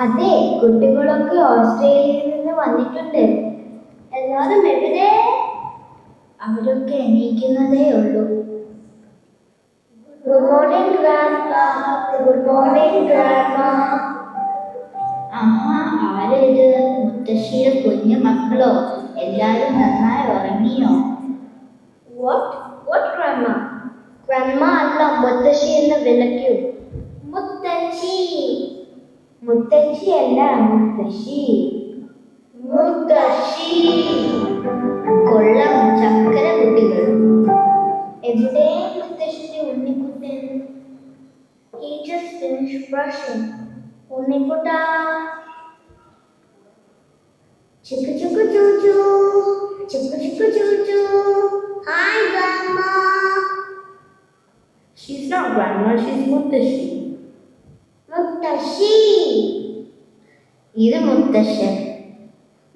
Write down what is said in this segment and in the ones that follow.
അതെ, കുട്ടികളൊക്കെ ഓസ്ട്രേലിയയിൽ നിന്ന് വന്നിട്ടുണ്ട്. എല്ലാവരും എവിടെ? അവരൊക്കെ എണീക്കുന്നതേ ഉള്ളൂ. Good morning grandpa. Good morning grandma. ആരേത്? മുത്തശ്ശിയുടെ കുഞ്ഞു മക്കളോ? എല്ലാരും നന്നായി ഉറങ്ങിയോ? What grandma? ഗ്രന്മ അല്ല, മുത്തശ്ശി എന്ന് വിളിക്കൂ. മുത്തശ്ശി. മുത്തശ്ശിയല്ല, മുത്തശ്ശി. മുത്തശ്ശി. കൊള്ളം, ചക്കര കുട്ടികൾ. എവിടെ മുത്തശ്ശിയുടെ Unnikuttan? He just finished brushing. ഉണ്ണിക്കുട്ടാ. ചുക്കു ചുക്കു ചൂച്ചു. ചുക്കു ചുക്കു ചൂച്ചു. Hi grandma. She's not grandma, she's മുത്തശ്ശി. മുത്തശ്ശി. ഇത് മുത്തശ്ശൻ.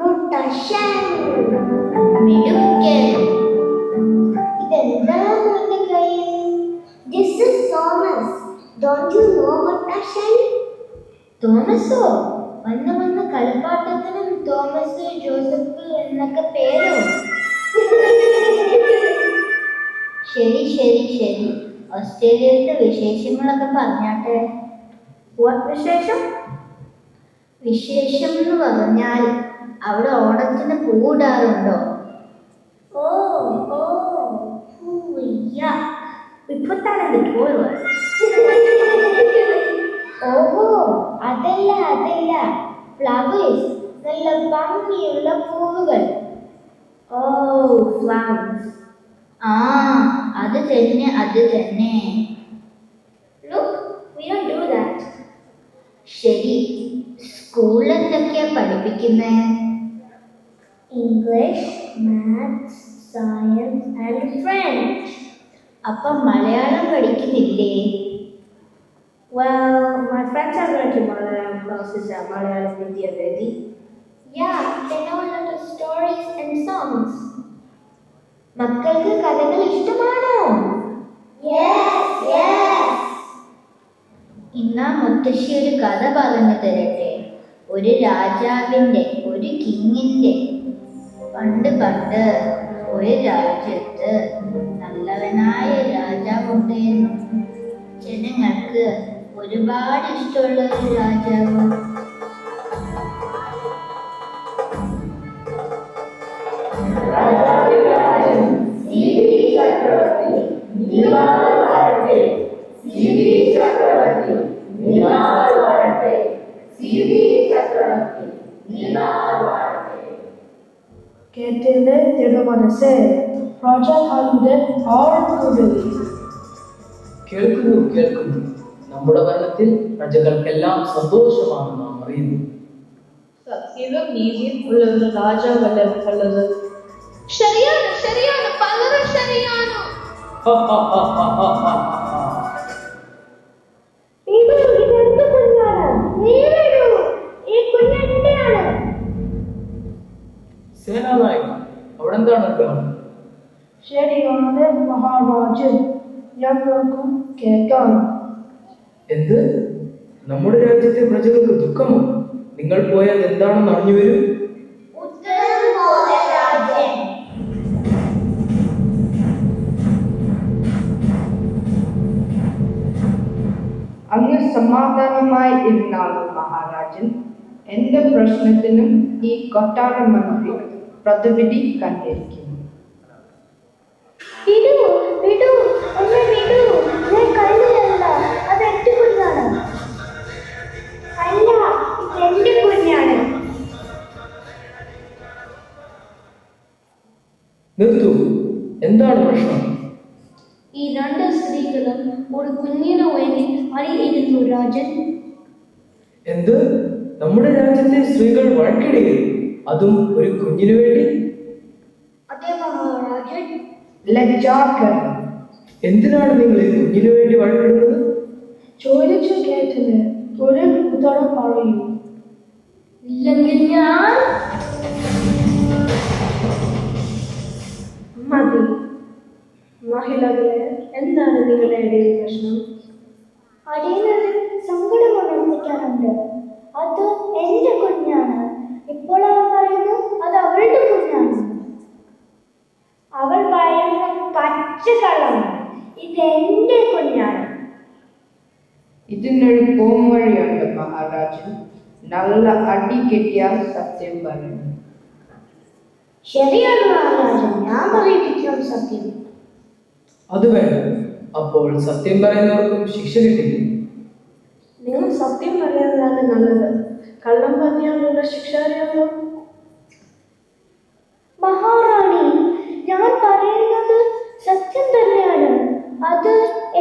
മുത്തശ്ശൻ. മിടുക്കൻ. ഇതെന്താ മോന്റെ കയ്യിൽ? This is Thomas. Don't you know മുത്തശ്ശൻ? തോമസോ? വന്ന കളിപ്പാട്ടത്തിനും തോമസ്, ജോസഫ് എന്നൊക്കെ പേരോ? ശരി. ഓസ്ട്രേലിയയിലത്തെ വിശേഷങ്ങളൊക്കെ പറഞ്ഞാട്ടെ. വിശേഷം? വിശേഷം എന്ന് പറഞ്ഞാൽ അവിടെ ഓണത്തിന് പൂവിടാറുണ്ടോ? Yeah. We put that in the toilet. ഓഹോ, അതല്ല. ഫ്ലവേഴ്സ്, നല്ല ഭംഗിയുള്ള പൂവുകൾ. Flowers. അത് തന്നെ. Look, we don't do that. ശരി, സ്കൂളിൽ എന്തൊക്കെയാ പഠിപ്പിക്കുന്നത്? English, maths, science and French. അപ്പം Malayalam പഠിക്കുന്നില്ലേ? Well, my friends are going to Malayalam classes at Malayalam Vidya Vedhi. Yeah, they know a lot of stories and songs. മക്കൾക്ക് കഥകൾ ഇഷ്ടമാണോ? Yes. ഇന്നാ മുത്തശ്ശി ഒരു കഥ പറഞ്ഞു തരട്ടെ. ഒരു രാജാവിൻ്റെ, ഒരു കിങ്ങിൻ്റെ. പണ്ട് ഒരു രാജ്യത്ത് നല്ലവനായ രാജാവുണ്ടായിരുന്നു. ജനങ്ങൾക്ക് ഒരുപാട് ഇഷ്ടമുള്ള ഒരു രാജാവ്. കേട്ടേന്റെ തിരുമനസ്സേ, രാജാക്കാരുടെ ആർക്കുകളിൽ. കേൾക്കുന്നു. നമ്മുടെ ഭരണത്തിൽ പ്രജകൾക്കെല്ലാം സന്തോഷമാണ് നാം അറിയുന്നു. സത്യവും നീതിയും ഉള്ളത് രാജാവല്ലേ ഉള്ളത്. ശരിയാണ്, വളരെ ശരിയാണ്. ഇതെന്ത് കുഞ്ഞാണ്? നീ വരൂ, ഈ കുഞ്ഞെന്റെയാണ്. സേനാനായകൻ, അവിടെ എന്താണ്? ശരിയാണ് മഹാരാജൻ, ഞങ്ങൾക്കും കേൾക്കാം. എന്ത്? നമ്മുടെ രാജ്യത്തെ പ്രജകൾക്ക് ദുഃഖമോ? നിങ്ങൾ പോയാൽ എന്താണെന്ന് അറിഞ്ഞു വരൂ. ഉത്തരം രാജൻ. അങ്ങ് സമാധാനമായി ഇരുന്നാലും മഹാരാജൻ, എന്റെ പ്രശ്നത്തിനും ഈ കൊട്ടാര മന്ത്രി പ്രതിവിധി കണ്ടിരിക്കുന്നു. വിടൂ, എന്നെ വിടൂ. ഞാൻ കള്ളല്ല, അത് എന്റെ കുഞ്ഞാണ്. അല്ല, ഇതെന്റെ കുഞ്ഞാണ്. നിർത്തൂ, എന്താണ് പ്രശ്നം? ഈ രണ്ട് സ്ത്രീകളും ഒരു കുഞ്ഞിനു വേണ്ടി അരിയിരുന്നു രാജൻ. എന്ത്? നമ്മുടെ രാജ്യത്തെ സ്ത്രീകൾ വഴക്കിടുകയും അതും ഒരു കുഞ്ഞിനു വേണ്ടി? അതേ മഹാരാജൻ. ലജ്ജാകരം. എന്തിനാണ് നിങ്ങൾ ഈ കുഞ്ഞിനു വേണ്ടി വഴക്കിടുന്നത്? ചോദിച്ചു കേട്ടത് ഒരു ഉത്തരം പറയൂ. ഇല്ലെങ്കിൽ ഞാൻ മതി. മഹിളകളെ, എന്താണ് നിങ്ങളുടെ ഇടയിൽ പ്രശ്നം? അടിയനൊരു സങ്കടം ഉണർത്തിക്കാറുണ്ട്. അത് എന്റെ കുഞ്ഞാണ്. ഇപ്പോൾ അവൾ പറയുന്നു അത് അവളുടെ കുഞ്ഞാണ്. അവൾ പറയുന്ന പച്ചക്കള്ളമാണ്. ഇത് എന്റെ കുഞ്ഞാണ്. ഇതിനൊരു പോംവഴിയുണ്ട് മഹാരാജൻ. നല്ല അടി കിട്ടിയാൽ സത്യം പറയും. ശരിയാണ് മഹാരാജൻ, ഞാൻ പറയിപ്പിക്കണം സത്യം. അത് വേണം. അപ്പോൾ സത്യം പറയുന്നവർക്കും ശിക്ഷ കിട്ടില്ല. നിങ്ങൾ സത്യം പറയുന്നതാണ് നല്ലത്. കള്ളം പറഞ്ഞാലുള്ള ശിക്ഷ അറിയാമോ? മഹാറാണി, ഞാൻ പറയുന്നത് സത്യം തന്നെയാണ്. അത്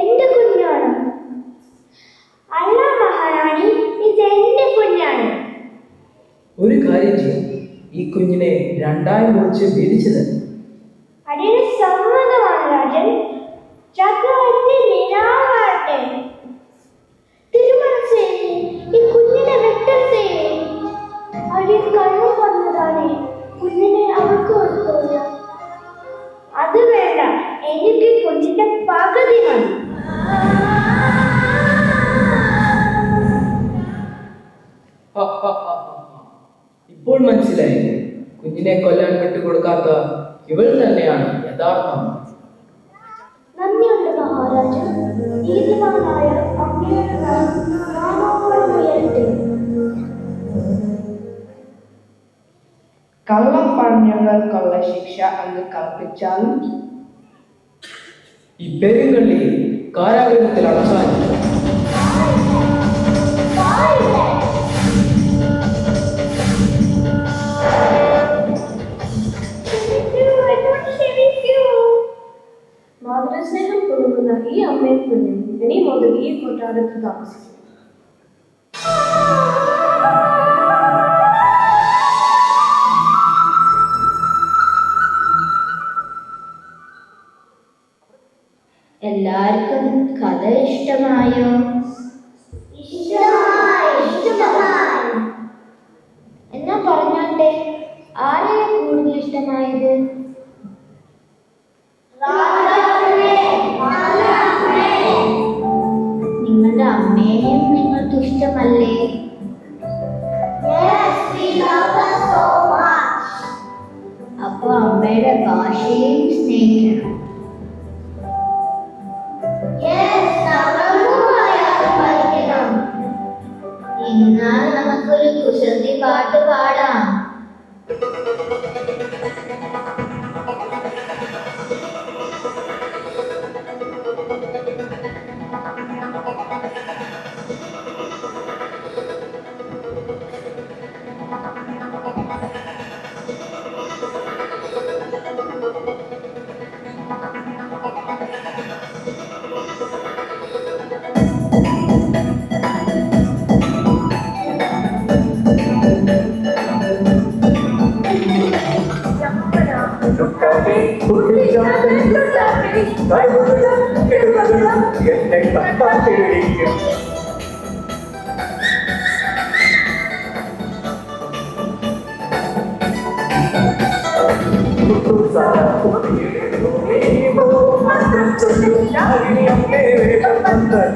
എന്റെ കുഞ്ഞാണ്. അല്ല മഹാറാണി, ഇത് എന്റെ കുഞ്ഞാണ്. ഒരു കാര്യം ചെയ്യും, ഈ കുഞ്ഞിനെ രണ്ടായി മുറിച്ച് വീതിച്ചത്. അതിന് സമ്മതമാണ് രാജൻ. ചക്രവർത്തി നിരാകട്ടെ. തിരുമണം ചെയ്യേ, ഈ കുഞ്ഞിനെ വെട്ടരുതേ. അടിയൻ കള്ളം പറഞ്ഞതാണ്. കുഞ്ഞിനെ അവൾക്ക് കൊടുക്കുക. അത് വേണ്ട, എനിക്ക് കുഞ്ഞിന്റെ പകുതി മതി. ഇപ്പോൾ മനസ്സിലായി, കുഞ്ഞിനെ കൊല്ലാൻ വിട്ടുകൊടുക്കാത്ത ഇവൾ തന്നെയാണ് യഥാർത്ഥം. നന്ദിയുണ്ട് മഹാരാജൻ. നീതിമാനായ അങ്ങയുടെ നാമോളം ഉയരട്ടെ. കള്ളം പറഞ്ഞവർക്കുള്ള ശിക്ഷ അങ്ങ് കൽപ്പിച്ചാലും ഈ പെരുങ്കള്ളി കാരാഗ്രഹത്തിൽ അടച്ചാൽ മാതൃസ്നേഹം കൊടുക്കുന്ന ഈ അമ്മയും കുഞ്ഞും ഇനി മുതൽ ഈ കൊട്ടാരത്തിൽ താമസിക്കും. എല്ലാവർക്കും കഥ ഇഷ്ടമായോ? എന്നാ പറഞ്ഞാട്ടെ, ആരെയാണ് കൂടുതൽ ഇഷ്ടമായത്? നിങ്ങളുടെ അമ്മയെയും നിങ്ങൾക്ക് ഇഷ്ടമല്ലേ? അപ്പൊ അമ്മയുടെ ഭാഷയെയും സ്നേഹിക്കണം. എന്നാൽ നമുക്കൊരു കുസൃതി പാട്ട് പാടാം.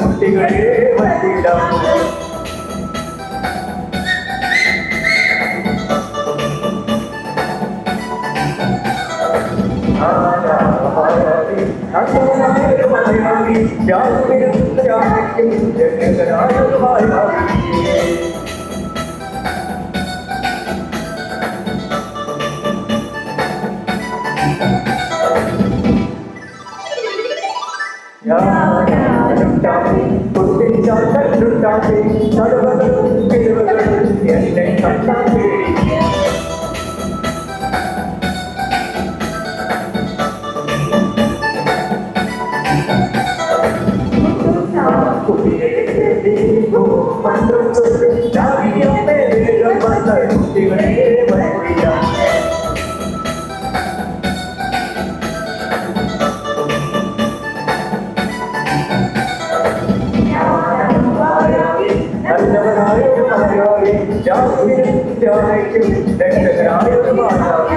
കുട്ടികളെ വട്ടിടാം ും